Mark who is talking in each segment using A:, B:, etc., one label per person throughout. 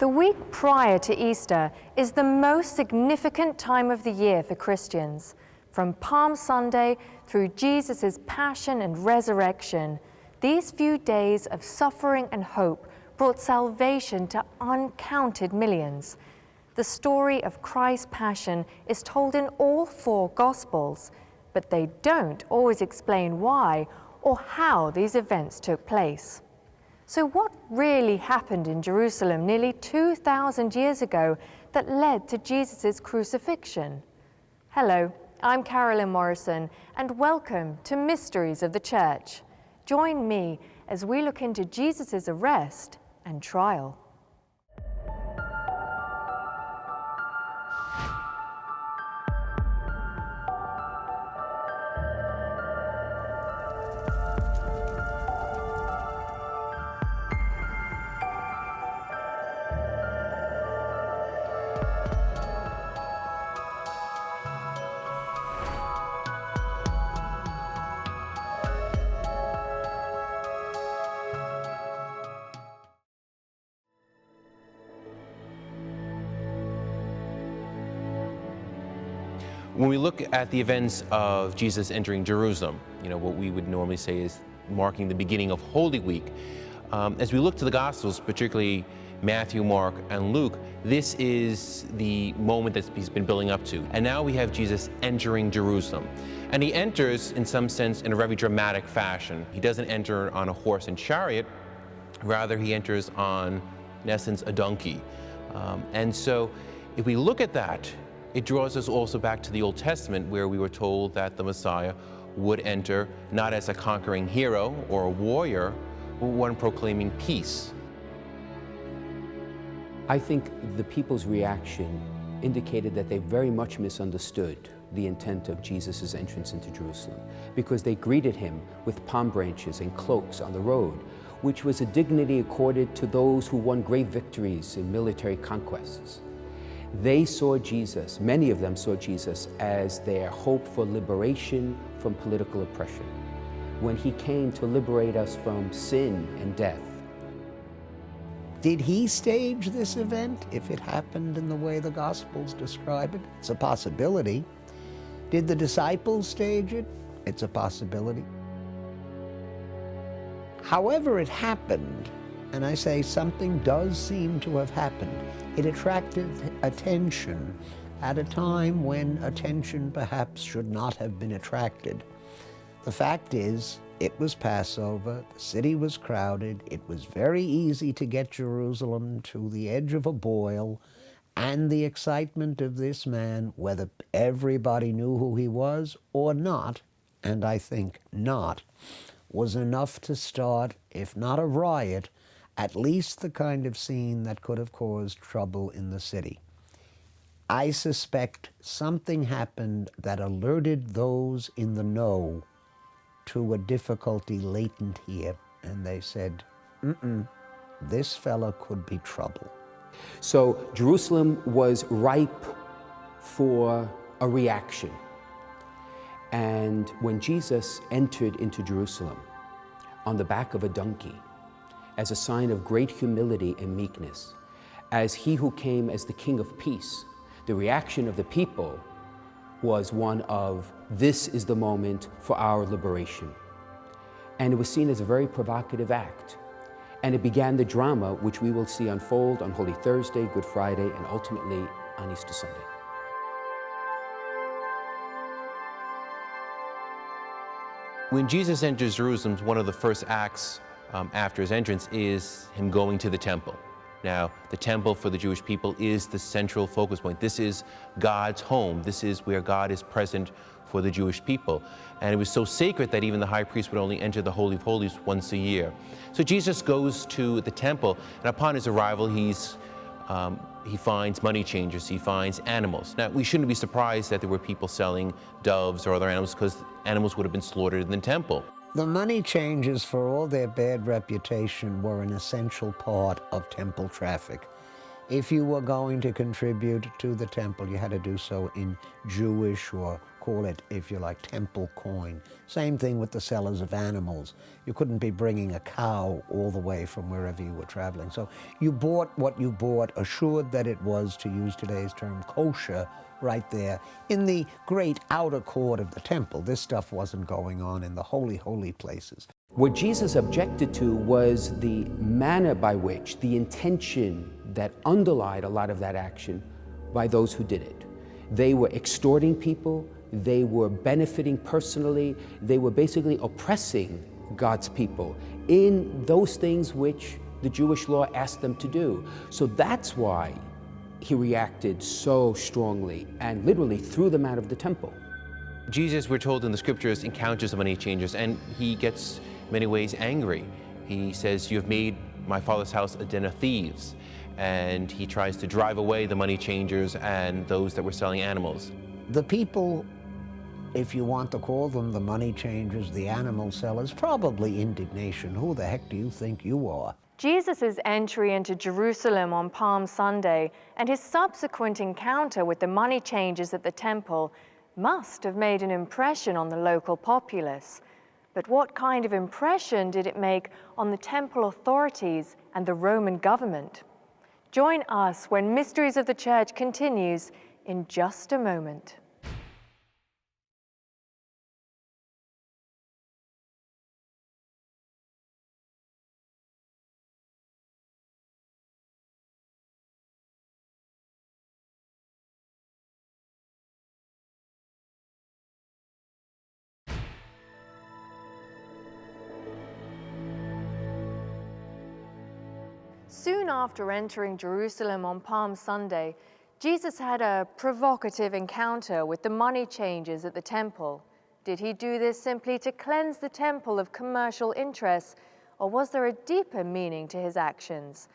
A: The week prior to Easter is the most significant time of the year for Christians. From Palm Sunday through Jesus' passion and resurrection, these few days of suffering and hope brought salvation to uncounted millions. The story of Christ's passion is told in all four Gospels, but they don't always explain why or how these events took place. So what really happened in Jerusalem nearly 2,000 years ago that led to Jesus' crucifixion? Hello, I'm Carolyn Morrison, and welcome to Mysteries of the Church. Join me as we look into Jesus' arrest and trial.
B: When we look at the events of Jesus entering Jerusalem, what we would normally say is marking the beginning of Holy Week. As we look to the Gospels, particularly Matthew, Mark, and Luke, this is the moment that he's been building up to. And now we have Jesus entering Jerusalem. And he enters, in some sense, in a very dramatic fashion. He doesn't enter on a horse and chariot, rather he enters on, in essence, a donkey. And so if we look at that, it draws us also back to the Old Testament, where we were told that the Messiah would enter not as a conquering hero or a warrior, but one proclaiming peace.
C: I think the people's reaction indicated that they very much misunderstood the intent of Jesus' entrance into Jerusalem, because they greeted him with palm branches and cloaks on the road, which was a dignity accorded to those who won great victories in military conquests. They saw Jesus, many of them saw Jesus, as their hope for liberation from political oppression, when he came to liberate us from sin and death.
D: Did he stage this event if it happened in the way the Gospels describe it? It's a possibility. Did the disciples stage it? It's a possibility. However it happened, and I say something does seem to have happened, it attracted attention at a time when attention perhaps should not have been attracted. The fact is, it was Passover, the city was crowded, it was very easy to get Jerusalem to the edge of a boil, and the excitement of this man, whether everybody knew who he was or not, and I think not, was enough to start, if not a riot, at least the kind of scene that could have caused trouble in the city. I suspect something happened that alerted those in the know to a difficulty latent here, and they said, this fella could be trouble.
C: So Jerusalem was ripe for a reaction. And when Jesus entered into Jerusalem on the back of a donkey, as a sign of great humility and meekness, as he who came as the King of Peace, the reaction of the people was one of, this is the moment for our liberation. And it was seen as a very provocative act. And it began the drama which we will see unfold on Holy Thursday, Good Friday, and ultimately on Easter Sunday.
B: When Jesus enters Jerusalem, one of the first acts after his entrance is him going to the temple. Now, the temple for the Jewish people is the central focus point. This is God's home. This is where God is present for the Jewish people. And it was so sacred that even the high priest would only enter the Holy of Holies once a year. So Jesus goes to the temple, and upon his arrival, he finds money changers, he finds animals. Now, we shouldn't be surprised that there were people selling doves or other animals, because animals would have been slaughtered in the temple.
D: The money changers, for all their bad reputation, were an essential part of temple traffic. If you were going to contribute to the temple, you had to do so in Jewish or call it, if you like, temple coin. Same thing with the sellers of animals. You couldn't be bringing a cow all the way from wherever you were traveling. So you bought what you bought, assured that it was, to use today's term, kosher, right there in the great outer court of the temple. This stuff wasn't going on in the holy, holy places.
C: What Jesus objected to was the manner by which, the intention that underlied a lot of that action by those who did it. They were extorting people, they were benefiting personally, they were basically oppressing God's people in those things which the Jewish law asked them to do. So that's why he reacted so strongly and literally threw them out of the temple.
B: Jesus, we're told in the scriptures, encounters the money changers, and he gets, in many ways, angry. He says, "You have made my father's house a den of thieves." And he tries to drive away the money changers and those that were selling animals.
D: The people, if you want to call them the money changers, the animal sellers, probably indignation. Who the heck do you think you are?
A: Jesus' entry into Jerusalem on Palm Sunday and his subsequent encounter with the money changers at the temple must have made an impression on the local populace. But what kind of impression did it make on the temple authorities and the Roman government? Join us when Mysteries of the Church continues in just a moment. Soon after entering Jerusalem on Palm Sunday, Jesus had a provocative encounter with the money changers at the temple. Did he do this simply to cleanse the temple of commercial interests, or was there a deeper meaning to his actions?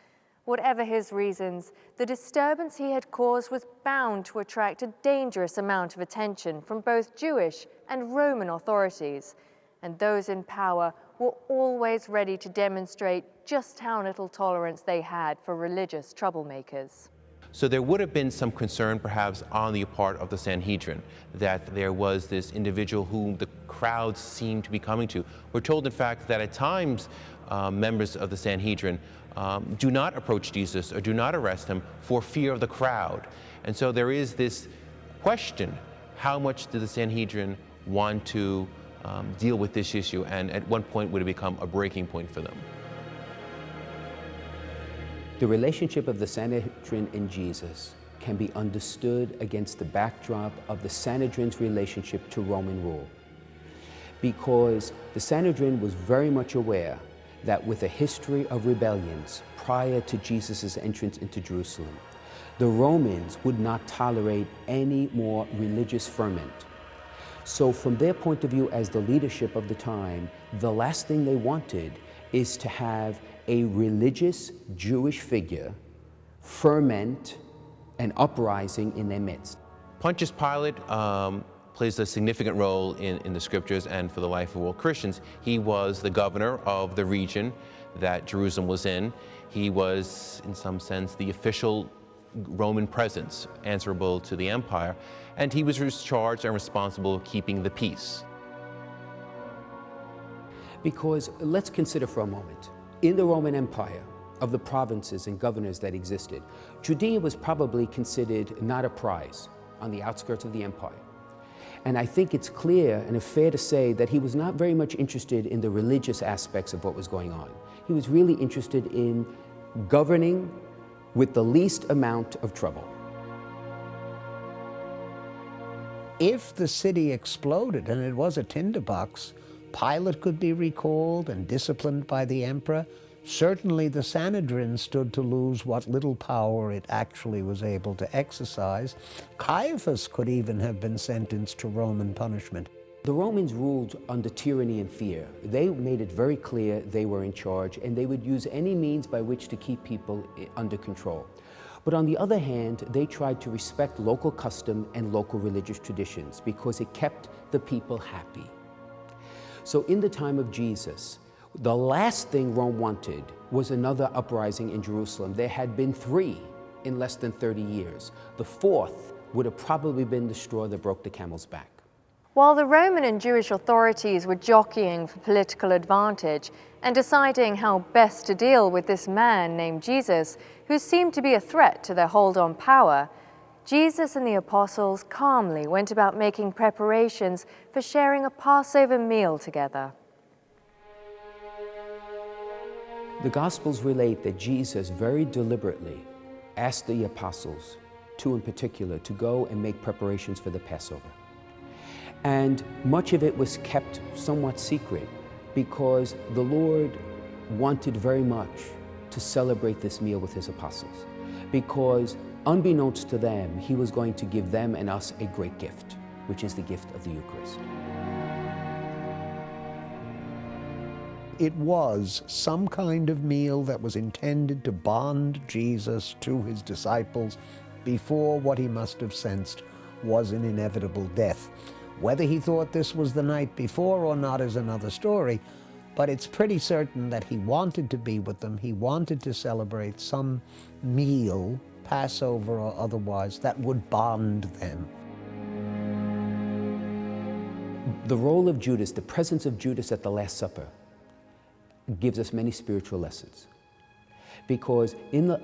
A: Whatever his reasons, the disturbance he had caused was bound to attract a dangerous amount of attention from both Jewish and Roman authorities, and those in power were always ready to demonstrate just how little tolerance they had for religious troublemakers.
B: So there would have been some concern perhaps on the part of the Sanhedrin that there was this individual whom the crowds seemed to be coming to. We're told, in fact, that at times members of the Sanhedrin do not approach Jesus or do not arrest him for fear of the crowd. And so there is this question, how much did the Sanhedrin want to deal with this issue, and at one point would it become a breaking point for them?
C: The relationship of the Sanhedrin and Jesus can be understood against the backdrop of the Sanhedrin's relationship to Roman rule. Because the Sanhedrin was very much aware that with a history of rebellions prior to Jesus' entrance into Jerusalem, the Romans would not tolerate any more religious ferment. So from their point of view as the leadership of the time, the last thing they wanted is to have a religious Jewish figure ferment an uprising in their midst.
B: Pontius Pilate plays a significant role in the scriptures and for the life of all Christians. He was the governor of the region that Jerusalem was in. He was, in some sense, the official Roman presence answerable to the empire, and he was charged and responsible for keeping the peace.
C: Because let's consider for a moment, in the Roman Empire, of the provinces and governors that existed, Judea was probably considered not a prize on the outskirts of the empire. And I think it's clear and fair to say that he was not very much interested in the religious aspects of what was going on. He was really interested in governing with the least amount of trouble.
D: If the city exploded and it was a tinderbox, Pilate could be recalled and disciplined by the emperor. Certainly the Sanhedrin stood to lose what little power it actually was able to exercise. Caiaphas could even have been sentenced to Roman punishment.
C: The Romans ruled under tyranny and fear. They made it very clear they were in charge, and they would use any means by which to keep people under control. But on the other hand, they tried to respect local custom and local religious traditions because it kept the people happy. So in the time of Jesus, the last thing Rome wanted was another uprising in Jerusalem. There had been 3 in less than 30 years. The 4th would have probably been the straw that broke the camel's back.
A: While the Roman and Jewish authorities were jockeying for political advantage and deciding how best to deal with this man named Jesus, who seemed to be a threat to their hold on power, Jesus and the apostles calmly went about making preparations for sharing a Passover meal together.
C: The Gospels relate that Jesus very deliberately asked the apostles, two in particular, to go and make preparations for the Passover. And much of it was kept somewhat secret because the Lord wanted very much to celebrate this meal with his apostles, because unbeknownst to them, he was going to give them and us a great gift, which is the gift of the Eucharist.
D: It was some kind of meal that was intended to bond Jesus to his disciples before what he must have sensed was an inevitable death. Whether he thought this was the night before or not is another story, but it's pretty certain that he wanted to be with them. He wanted to celebrate some meal, Passover or otherwise, that would bond them.
C: The role of Judas, the presence of Judas at the Last Supper, gives us many spiritual lessons. Because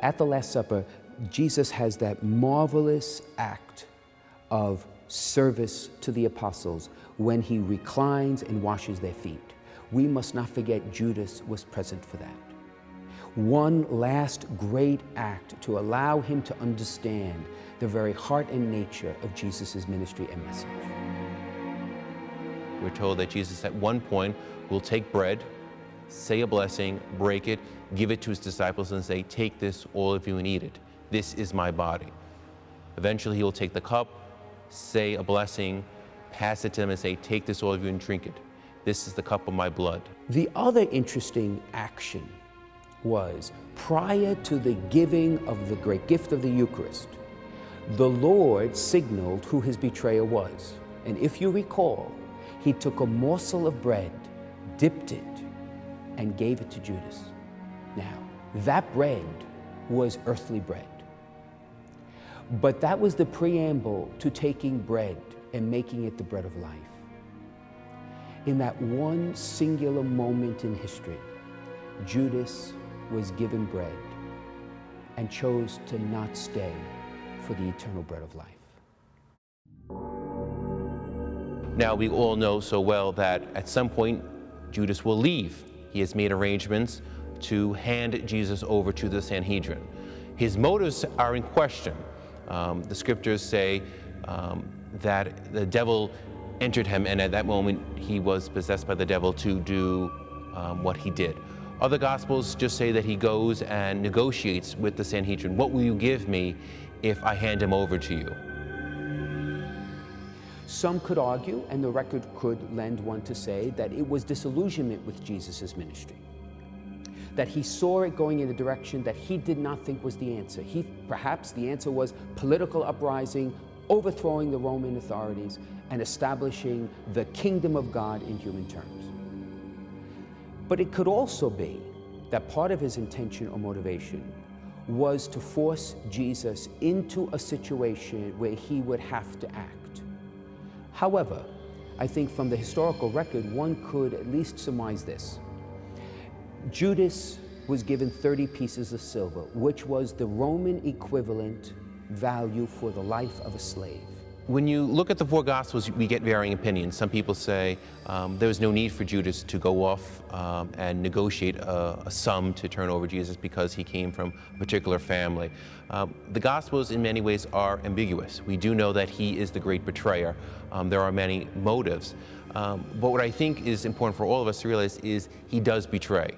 C: at the Last Supper, Jesus has that marvelous act of service to the apostles when he reclines and washes their feet. We must not forget Judas was present for that. One last great act to allow him to understand the very heart and nature of Jesus' ministry and message.
B: We're told that Jesus at one point will take bread, say a blessing, break it, give it to his disciples and say, "Take this, all of you, and eat it. This is my body." Eventually he will take the cup, say a blessing, pass it to them and say, "Take this, all of you, and drink it. This is the cup of my blood."
C: The other interesting action was prior to the giving of the great gift of the Eucharist, the Lord signaled who his betrayer was. And if you recall, he took a morsel of bread, dipped it, and gave it to Judas. Now, that bread was earthly bread. But that was the preamble to taking bread and making it the bread of life. In that one singular moment in history, Judas was given bread and chose to not stay for the eternal bread of life.
B: Now, we all know so well that at some point, Judas will leave. He has made arrangements to hand Jesus over to the Sanhedrin. His motives are in question. The scriptures say that the devil entered him, and at that moment he was possessed by the devil to do what he did. Other Gospels just say that he goes and negotiates with the Sanhedrin. "What will you give me if I hand him over to you?"
C: Some could argue, and the record could lend one to say, that it was disillusionment with Jesus' ministry. That he saw it going in a direction that he did not think was the answer. Perhaps the answer was political uprising, overthrowing the Roman authorities, and establishing the kingdom of God in human terms. But it could also be that part of his intention or motivation was to force Jesus into a situation where he would have to act. However, I think from the historical record, one could at least surmise this. Judas was given 30 pieces of silver, which was the Roman equivalent value for the life of a slave.
B: When you look at the four Gospels, we get varying opinions. Some people say there was no need for Judas to go off and negotiate a sum to turn over Jesus because he came from a particular family. The Gospels in many ways are ambiguous. We do know that he is the great betrayer. There are many motives. But what I think is important for all of us to realize is he does betray.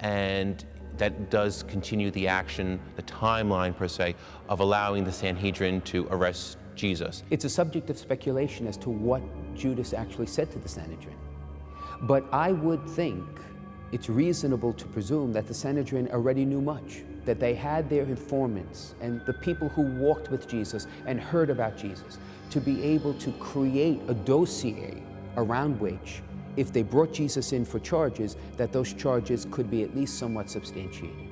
B: And that does continue the action, the timeline per se, of allowing the Sanhedrin to arrest Jesus.
C: It's a subject of speculation as to what Judas actually said to the Sanhedrin. But I would think it's reasonable to presume that the Sanhedrin already knew much, that they had their informants and the people who walked with Jesus and heard about Jesus to be able to create a dossier around which, if they brought Jesus in for charges, that those charges could be at least somewhat substantiated.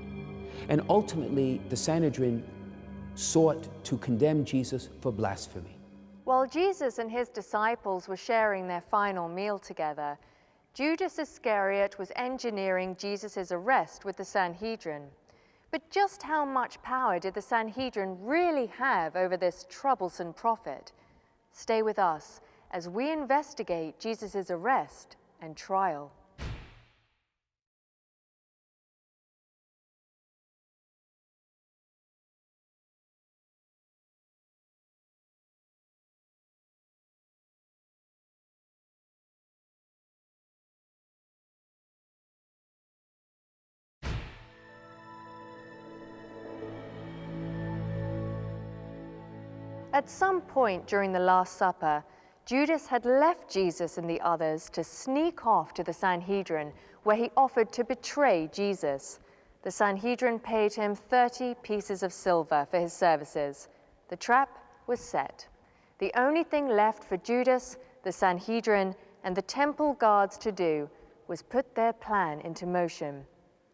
C: And ultimately, the Sanhedrin sought to condemn Jesus for blasphemy.
A: While Jesus and his disciples were sharing their final meal together, Judas Iscariot was engineering Jesus' arrest with the Sanhedrin. But just how much power did the Sanhedrin really have over this troublesome prophet? Stay with us as we investigate Jesus' arrest and trial. At some point during the Last Supper, Judas had left Jesus and the others to sneak off to the Sanhedrin, where he offered to betray Jesus. The Sanhedrin paid him 30 pieces of silver for his services. The trap was set. The only thing left for Judas, the Sanhedrin, and the temple guards to do was put their plan into motion.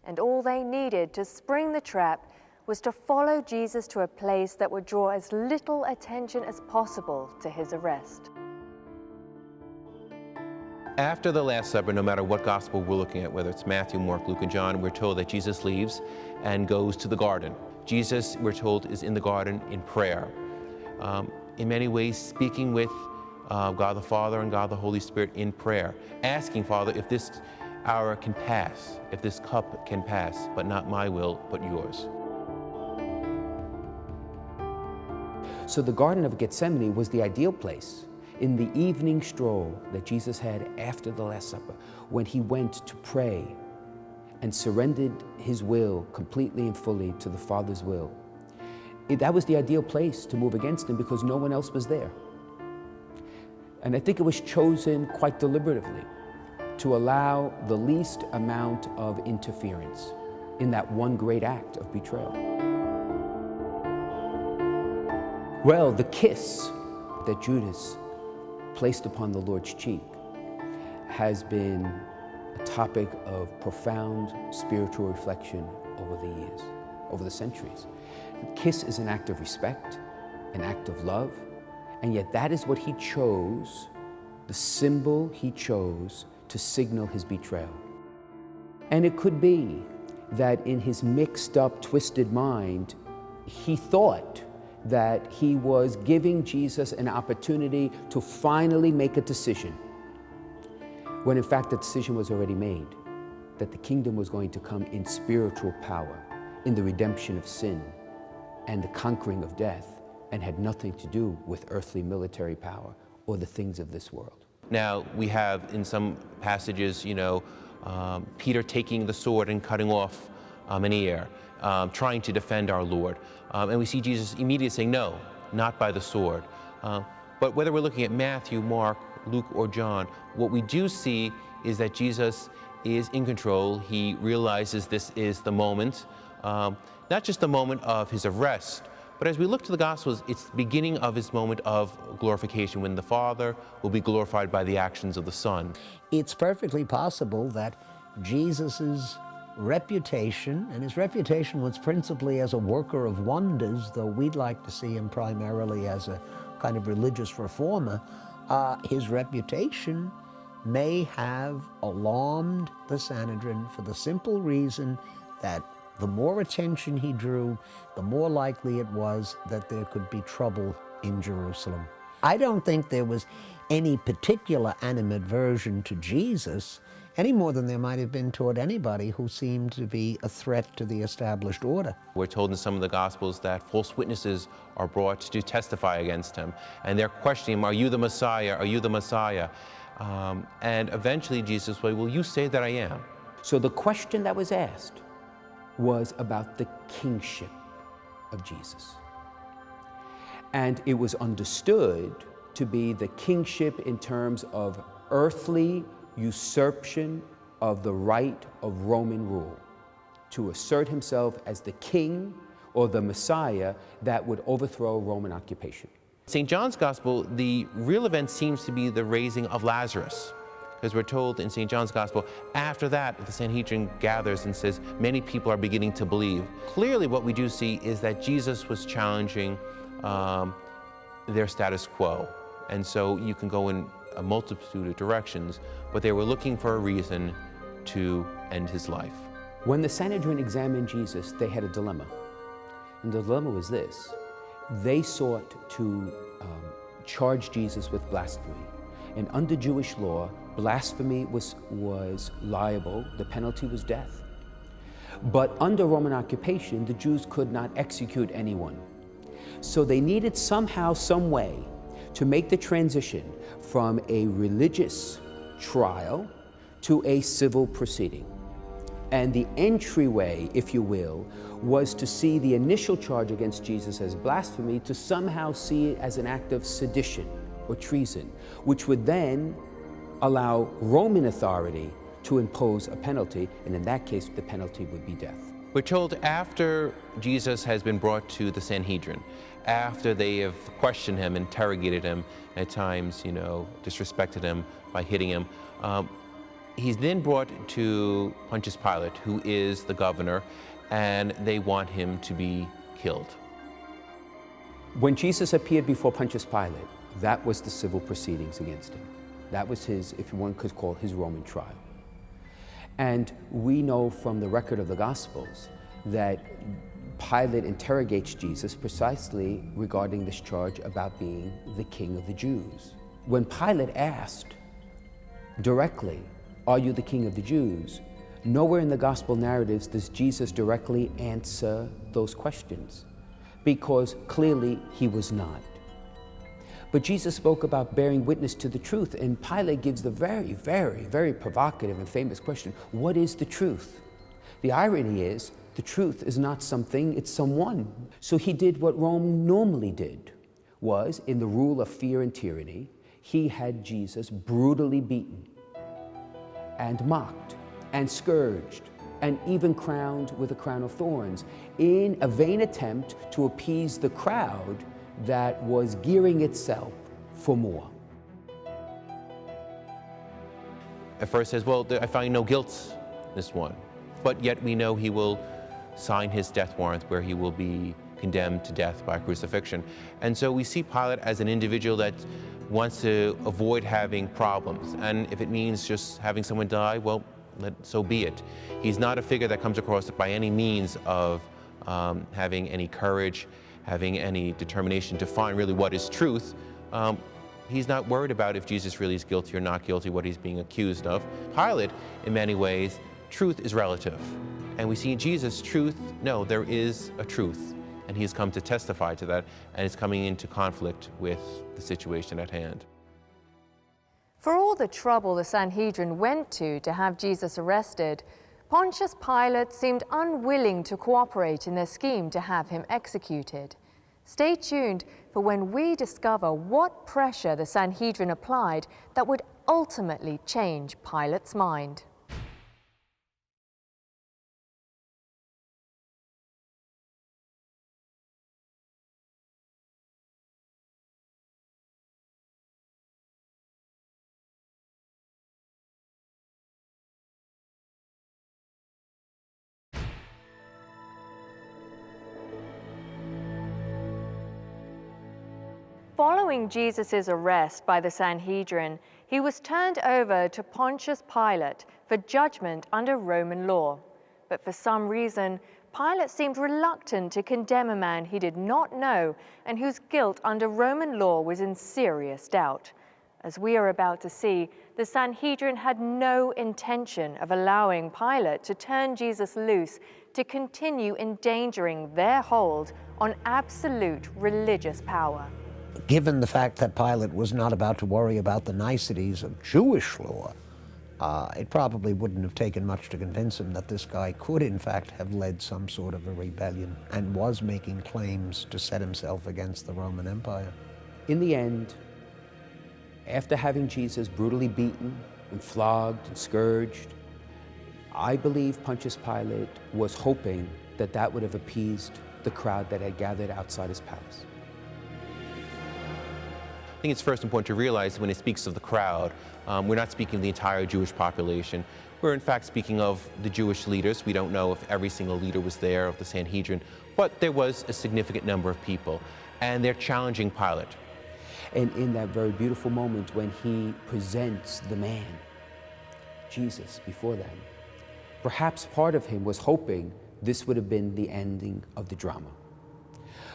A: And all they needed to spring the trap was to follow Jesus to a place that would draw as little attention as possible to his arrest.
B: After the Last Supper, no matter what gospel we're looking at, whether it's Matthew, Mark, Luke, and John, we're told that Jesus leaves and goes to the garden. Jesus, we're told, is in the garden in prayer. In many ways, speaking with God the Father and God the Holy Spirit in prayer, asking, Father, if this hour can pass, if this cup can pass, but not my will, but yours.
C: So the Garden of Gethsemane was the ideal place in the evening stroll that Jesus had after the Last Supper, when he went to pray and surrendered his will completely and fully to the Father's will. That was the ideal place to move against him because no one else was there. And I think it was chosen quite deliberately to allow the least amount of interference in that one great act of betrayal. Well, the kiss that Judas placed upon the Lord's cheek has been a topic of profound spiritual reflection over the years, over the centuries. The kiss is an act of respect, an act of love, and yet that is what he chose, the symbol he chose to signal his betrayal. And it could be that in his mixed up, twisted mind, he thought that he was giving Jesus an opportunity to finally make a decision, when in fact the decision was already made, that the kingdom was going to come in spiritual power, in the redemption of sin and the conquering of death, and had nothing to do with earthly military power or the things of this world.
B: Now, we have in some passages, Peter taking the sword and cutting off an ear, trying to defend our Lord. And we see Jesus immediately saying, no, not by the sword. But whether we're looking at Matthew, Mark, Luke, or John, what we do see is that Jesus is in control. He realizes this is the moment, not just the moment of his arrest, but as we look to the Gospels, it's the beginning of his moment of glorification, when the Father will be glorified by the actions of the Son.
D: It's perfectly possible that Jesus's reputation, and his reputation was principally as a worker of wonders, though we'd like to see him primarily as a kind of religious reformer, his reputation may have alarmed the Sanhedrin for the simple reason that the more attention he drew, the more likely it was that there could be trouble in Jerusalem. I don't think there was any particular animadversion to Jesus, any more than there might have been toward anybody who seemed to be a threat to the established order.
B: We're told in some of the Gospels that false witnesses are brought to testify against him, and they're questioning him, are you the Messiah? Are you the Messiah? And eventually Jesus will you say that I am?
C: So the question that was asked was about the kingship of Jesus. And it was understood to be the kingship in terms of earthly usurpation of the right of Roman rule, to assert himself as the king or the Messiah that would overthrow Roman occupation.
B: St. John's Gospel, the real event seems to be the raising of Lazarus, because we're told in St. John's Gospel, after that, the Sanhedrin gathers and says, many people are beginning to believe. Clearly what we do see is that Jesus was challenging their status quo. And so you can go in a multitude of directions, but they were looking for a reason to end his life.
C: When the Sanhedrin examined Jesus, they had a dilemma. And the dilemma was this. They sought to charge Jesus with blasphemy. And under Jewish law, blasphemy was liable. The penalty was death. But under Roman occupation, the Jews could not execute anyone. So they needed somehow, some way, to make the transition from a religious trial to a civil proceeding. And the entryway, if you will, was to see the initial charge against Jesus as blasphemy, to somehow see it as an act of sedition or treason, which would then allow Roman authority to impose a penalty, and in that case, the penalty would be death.
B: We're told after Jesus has been brought to the Sanhedrin, after they have questioned him, interrogated him, at times, disrespected him by hitting him, he's then brought to Pontius Pilate, who is the governor, and they want him to be killed.
C: When Jesus appeared before Pontius Pilate, that was the civil proceedings against him. That was his, if one could call, his Roman trial. And we know from the record of the Gospels that Pilate interrogates Jesus precisely regarding this charge about being the king of the Jews. When Pilate asked directly, "Are you the king of the Jews?" nowhere in the Gospel narratives does Jesus directly answer those questions, because clearly he was not. But Jesus spoke about bearing witness to the truth, and Pilate gives the very, very, very provocative and famous question, what is the truth? The irony is, the truth is not something, it's someone. So he did what Rome normally did, was in the rule of fear and tyranny, he had Jesus brutally beaten and mocked and scourged and even crowned with a crown of thorns in a vain attempt to appease the crowd that was gearing itself for more.
B: At first says, well, I find no guilt in this one, but yet we know he will sign his death warrant where he will be condemned to death by crucifixion. And so we see Pilate as an individual that wants to avoid having problems. And if it means just having someone die, well, so be it. He's not a figure that comes across by any means of having any courage, having any determination to find really what is truth. He's not worried about if Jesus really is guilty or not guilty, what he's being accused of. Pilate, in many ways, truth is relative. And we see in Jesus, truth, no, there is a truth. And he has come to testify to that, and is coming into conflict with the situation at hand.
A: For all the trouble the Sanhedrin went to have Jesus arrested, Pontius Pilate seemed unwilling to cooperate in their scheme to have him executed. Stay tuned for when we discover what pressure the Sanhedrin applied that would ultimately change Pilate's mind. Following Jesus' arrest by the Sanhedrin, he was turned over to Pontius Pilate for judgment under Roman law. But for some reason, Pilate seemed reluctant to condemn a man he did not know and whose guilt under Roman law was in serious doubt. As we are about to see, the Sanhedrin had no intention of allowing Pilate to turn Jesus loose to continue endangering their hold on absolute religious power.
D: Given the fact that Pilate was not about to worry about the niceties of Jewish law, it probably wouldn't have taken much to convince him that this guy could, in fact, have led some sort of a rebellion and was making claims to set himself against the Roman Empire.
C: In the end, after having Jesus brutally beaten and flogged and scourged, I believe Pontius Pilate was hoping that that would have appeased the crowd that had gathered outside his palace.
B: I think it's first important to realize when it speaks of the crowd, we're not speaking of the entire Jewish population. We're in fact speaking of the Jewish leaders. We don't know if every single leader was there of the Sanhedrin, but there was a significant number of people, and they're challenging Pilate.
C: And in that very beautiful moment when he presents the man, Jesus, before them, perhaps part of him was hoping this would have been the ending of the drama.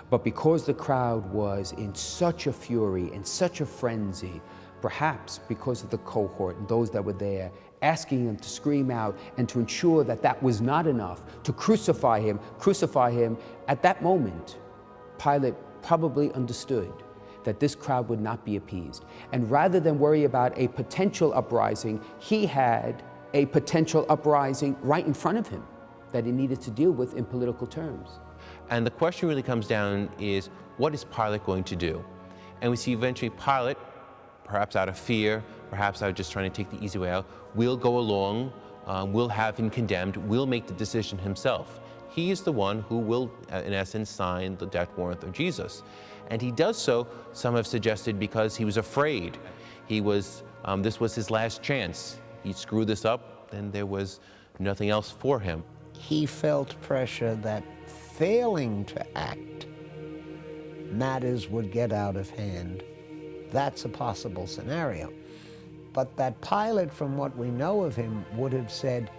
C: But because the crowd was in such a fury, in such a frenzy, perhaps because of the cohort and those that were there, asking him to scream out and to ensure that that was not enough, to crucify him, at that moment, Pilate probably understood that this crowd would not be appeased. And rather than worry about a potential uprising, he had a potential uprising right in front of him that he needed to deal with in political terms.
B: And the question really comes down is, what is Pilate going to do? And we see eventually Pilate, perhaps out of fear, perhaps out of just trying to take the easy way out, will go along, will have him condemned, will make the decision himself. He is the one who will, in essence, sign the death warrant of Jesus. And he does so, some have suggested, because he was afraid. This was his last chance. He screwed this up, then there was nothing else for him.
D: He felt pressure that failing to act, matters would get out of hand. That's a possible scenario. But that Pilate, from what we know of him, would have said,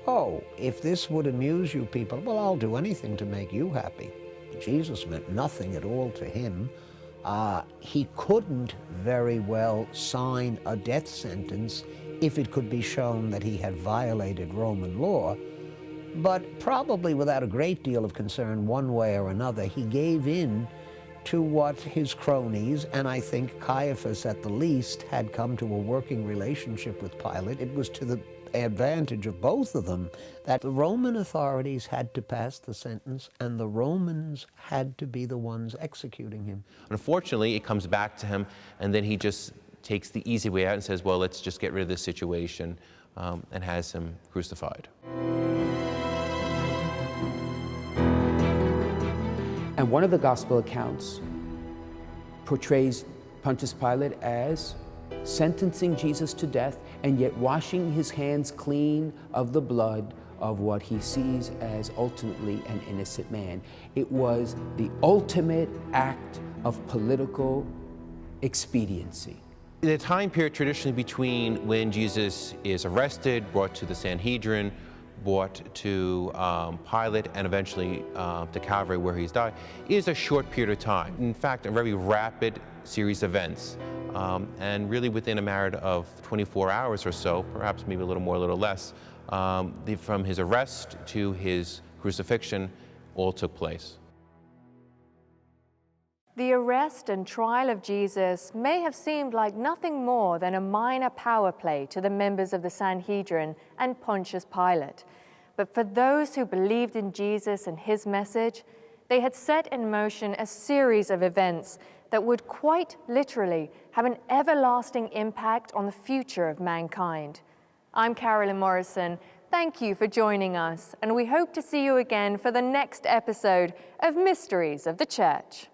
D: oh, if this would amuse you people, well, I'll do anything to make you happy. Jesus meant nothing at all to him. He couldn't very well sign a death sentence if it could be shown that he had violated Roman law. But probably without a great deal of concern one way or another, he gave in to what his cronies, and I think Caiaphas at the least, had come to a working relationship with Pilate. It was to the advantage of both of them that the Roman authorities had to pass the sentence and the Romans had to be the ones executing him.
B: Unfortunately, it comes back to him, and then he just takes the easy way out and says, well, let's just get rid of this situation, and has him crucified.
C: And one of the gospel accounts portrays Pontius Pilate as sentencing Jesus to death and yet washing his hands clean of the blood of what he sees as ultimately an innocent man. It was the ultimate act of political expediency.
B: In the time period traditionally between when Jesus is arrested, brought to the Sanhedrin, brought to Pilate, and eventually to Calvary where he's died, is a short period of time. In fact, a very rapid series of events. And really within a matter of 24 hours or so, perhaps maybe a little more, a little less, from his arrest to his crucifixion, all took place.
A: The arrest and trial of Jesus may have seemed like nothing more than a minor power play to the members of the Sanhedrin and Pontius Pilate. But for those who believed in Jesus and his message, they had set in motion a series of events that would quite literally have an everlasting impact on the future of mankind. I'm Carolyn Morrison. Thank you for joining us, and we hope to see you again for the next episode of Mysteries of the Church.